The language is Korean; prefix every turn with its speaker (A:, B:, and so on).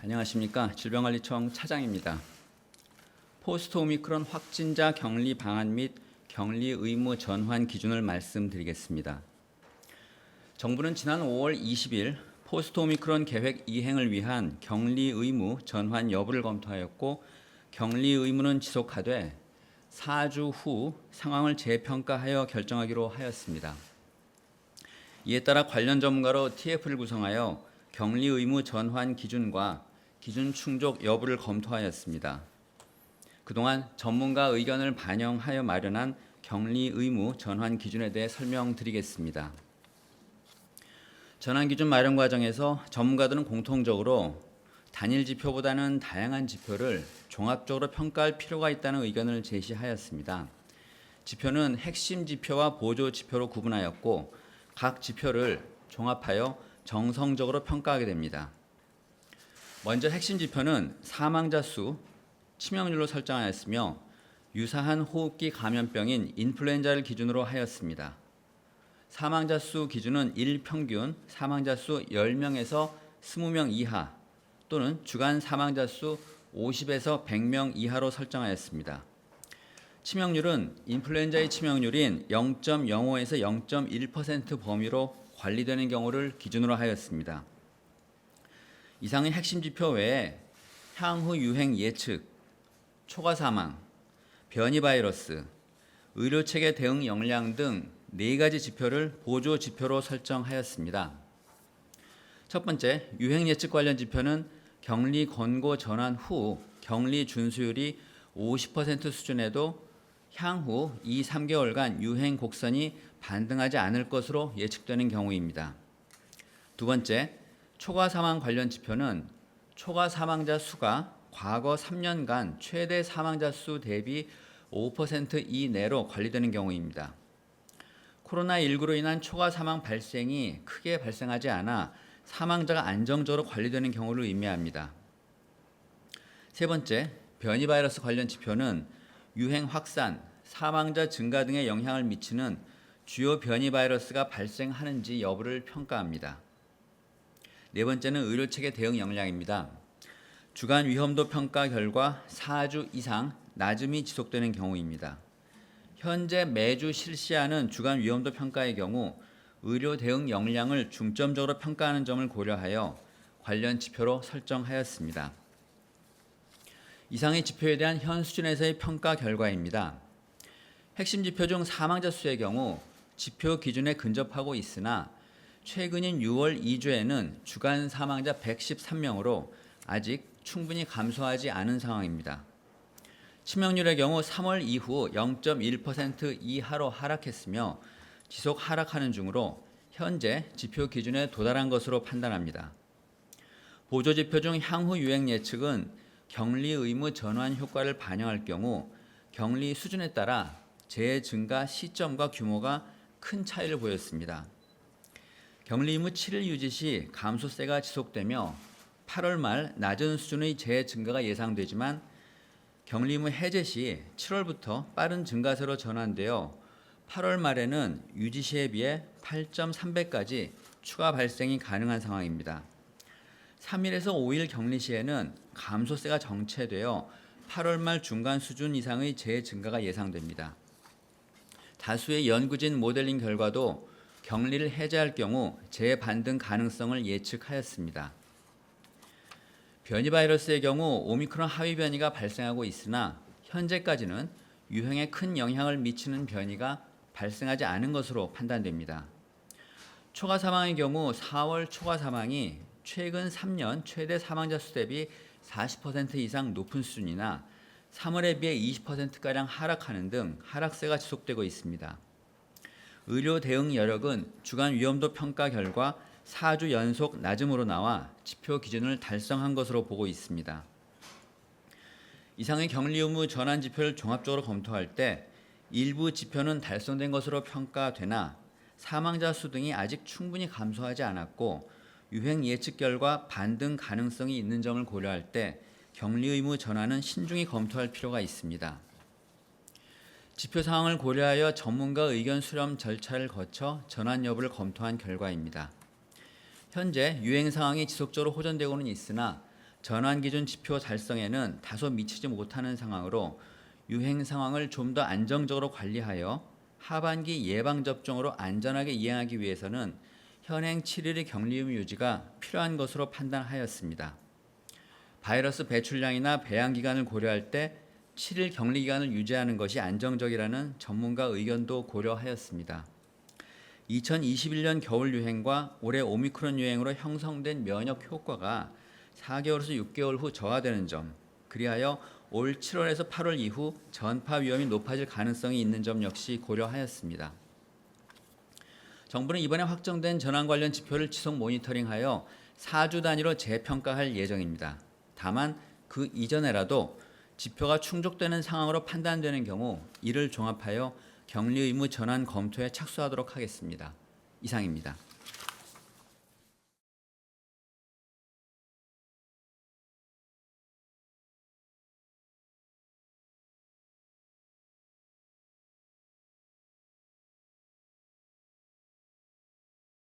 A: 안녕하십니까. 질병관리청 차장입니다. 포스트 오미크론 확진자 격리 방안 및 격리 의무 전환 기준을 말씀드리겠습니다. 정부는 지난 5월 20일 포스트 오미크론 계획 이행을 위한 격리 의무 전환 여부를 검토하였고, 격리 의무는 지속하되 4주 후 상황을 재평가하여 결정하기로 하였습니다. 이에 따라 관련 전문가로 TF를 구성하여 격리 의무 전환 기준과 기준 충족 여부를 검토하였습니다. 그동안 전문가 의견을 반영하여 마련한 격리 의무 전환 기준에 대해 설명드리겠습니다. 전환 기준 마련 과정에서 전문가들은 공통적으로 단일 지표보다는 다양한 지표를 종합적으로 평가할 필요가 있다는 의견을 제시하였습니다. 지표는 핵심 지표와 보조 지표로 구분하였고, 각 지표를 종합하여 정성적으로 평가하게 됩니다. 먼저 핵심 지표는 사망자 수, 치명률로 설정하였으며 유사한 호흡기 감염병인 인플루엔자를 기준으로 하였습니다. 사망자 수 기준은 일평균 사망자 수 10명에서 20명 이하 또는 주간 사망자 수 50에서 100명 이하로 설정하였습니다. 치명률은 인플루엔자의 치명률인 0.05에서 0.1% 범위로 관리되는 경우를 기준으로 하였습니다. 이상의 핵심 지표 외에 향후 유행 예측, 초과 사망, 변이 바이러스, 의료체계 대응 역량 등 4가지 지표를 보조 지표로 설정하였습니다. 첫 번째, 유행 예측 관련 지표는 격리 권고 전환 후 격리 준수율이 50% 수준에도 향후 2-3개월간 유행 곡선이 반등하지 않을 것으로 예측되는 경우입니다. 두 번째, 초과 사망 관련 지표는 초과 사망자 수가 과거 3년간 최대 사망자 수 대비 5% 이내로 관리되는 경우입니다. 코로나19로 인한 초과 사망 발생이 크게 발생하지 않아 사망자가 안정적으로 관리되는 경우를 의미합니다. 세 번째, 변이 바이러스 관련 지표는 유행 확산, 사망자 증가 등에 영향을 미치는 주요 변이 바이러스가 발생하는지 여부를 평가합니다. 네 번째는 의료체계 대응 역량입니다. 주간 위험도 평가 결과 4주 이상 낮음이 지속되는 경우입니다. 현재 매주 실시하는 주간 위험도 평가의 경우 의료 대응 역량을 중점적으로 평가하는 점을 고려하여 관련 지표로 설정하였습니다. 이상의 지표에 대한 현 수준에서의 평가 결과입니다. 핵심 지표 중 사망자 수의 경우 지표 기준에 근접하고 있으나 최근인 6월 2주에는 주간 사망자 113명으로 아직 충분히 감소하지 않은 상황입니다. 치명률의 경우 3월 이후 0.1% 이하로 하락했으며 지속 하락하는 중으로 현재 지표 기준에 도달한 것으로 판단합니다. 보조 지표 중 향후 유행 예측은 격리 의무 전환 효과를 반영할 경우 격리 수준에 따라 재해 증가 시점과 규모가 큰 차이를 보였습니다. 격리 의무 7일 유지 시 감소세가 지속되며 8월 말 낮은 수준의 재해 증가가 예상되지만 격리 의무 해제 시 7월부터 빠른 증가세로 전환되어 8월 말에는 유지 시에 비해 8.3배까지 추가 발생이 가능한 상황입니다. 3일에서 5일 격리 시에는 감소세가 정체되어 8월 말 중간 수준 이상의 재해 증가가 예상됩니다. 다수의 연구진 모델링 결과도 격리를 해제할 경우 재해 반등 가능성을 예측하였습니다. 변이 바이러스의 경우 오미크론 하위 변이가 발생하고 있으나 현재까지는 유행에 큰 영향을 미치는 변이가 발생하지 않은 것으로 판단됩니다. 초과 사망의 경우 4월 초과 사망이 최근 3년 최대 사망자 수 대비 40% 이상 높은 수준이나 3월에 비해 20%가량 하락하는 등 하락세가 지속되고 있습니다. 의료 대응 여력은 주간 위험도 평가 결과 4주 연속 낮음으로 나와 지표 기준을 달성한 것으로 보고 있습니다. 이상의 격리 의무 전환 지표를 종합적으로 검토할 때 일부 지표는 달성된 것으로 평가되나 사망자 수 등이 아직 충분히 감소하지 않았고 유행 예측 결과 반등 가능성이 있는 점을 고려할 때 격리 의무 전환은 신중히 검토할 필요가 있습니다. 지표 상황을 고려하여 전문가 의견 수렴 절차를 거쳐 전환 여부를 검토한 결과입니다. 현재 유행 상황이 지속적으로 호전되고는 있으나 전환 기준 지표 달성에는 다소 미치지 못하는 상황으로 유행 상황을 좀 더 안정적으로 관리하여 하반기 예방 접종으로 안전하게 이행하기 위해서는 현행 7일의 격리 의무 유지가 필요한 것으로 판단하였습니다. 바이러스 배출량이나 배양 기간을 고려할 때 7일 격리 기간을 유지하는 것이 안정적이라는 전문가 의견도 고려하였습니다. 2021년 겨울 유행과 올해 오미크론 유행으로 형성된 면역 효과가 4개월에서 6개월 후 저하되는 점, 그리하여 올 7월에서 8월 이후 전파 위험이 높아질 가능성이 있는 점 역시 고려하였습니다. 정부는 이번에 확정된 전환 관련 지표를 지속 모니터링하여 4주 단위로 재평가할 예정입니다. 다만 그 이전에라도 지표가 충족되는 상황으로 판단되는 경우 이를 종합하여 격리 의무 전환 검토에 착수하도록 하겠습니다. 이상입니다.